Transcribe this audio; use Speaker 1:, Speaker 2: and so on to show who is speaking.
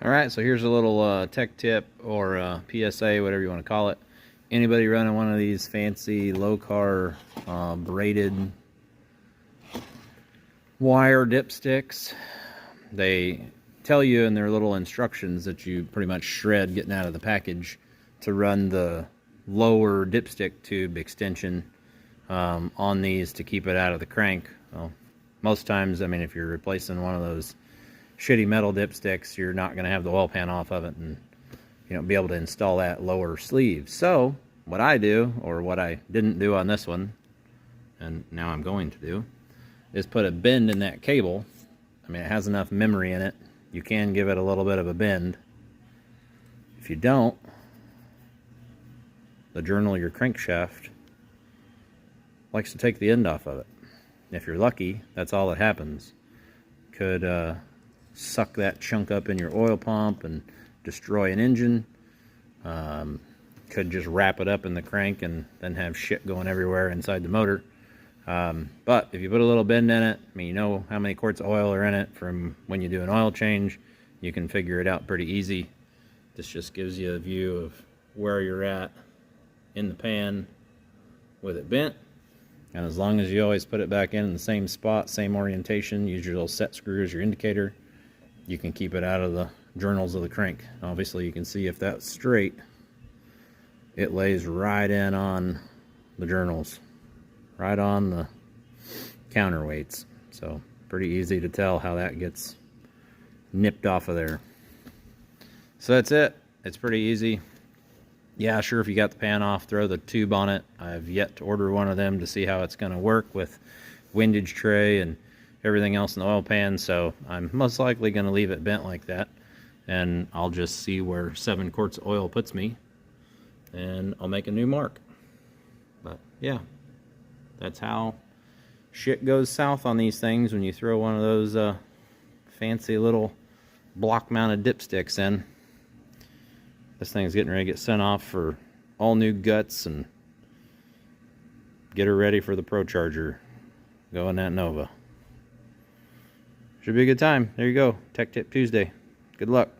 Speaker 1: Alright, so here's a little tech tip or PSA, whatever you want to call it. Anybody running one of these fancy Lokar braided wire dipsticks, they tell you in their little instructions that you pretty much shred getting out of the package to run the lower dipstick tube extension on these to keep it out of the crank. Well, most times, I mean, if you're replacing one of those shitty metal dipsticks, you're not going to have the oil pan off of it and be able to install that lower sleeve. So what I do, or what I didn't do on this one, and now I'm going to do, is put a bend in that cable. I mean, it has enough memory in it. You can give it a little bit of a bend. If you don't, the journal, your crankshaft, likes to take the end off of it. If you're lucky, that's all that happens. Could suck that chunk up in your oil pump and destroy an engine. Could just wrap it up in the crank and then have shit going everywhere inside the motor. But if you put a little bend in it, I mean, you know how many quarts of oil are in it from when you do an oil change. You can figure it out pretty easy. This just gives you a view of where you're at in the pan with it bent. And as long as you always put it back in the same spot, same orientation, use your little set screw as your indicator, you can keep it out of the journals of the crank. Obviously you can see if that's straight, it lays right in on the journals, right on the counterweights. So pretty easy to tell how that gets nipped off of there. So that's it. It's pretty easy. Yeah, sure, if you got the pan off, throw the tube on it. I've yet to order one of them to see how it's going to work with windage tray and everything else in the oil pan, so I'm most likely going to leave it bent like that, and I'll just see where 7 quarts of oil puts me, and I'll make a new mark. But yeah, that's how shit goes south on these things when you throw one of those fancy little block mounted dipsticks in. This thing's getting ready to get sent off for all new guts and get her ready for the Pro Charger. Go in that Nova. Should be a good time. There you go. Tech Tip Tuesday. Good luck.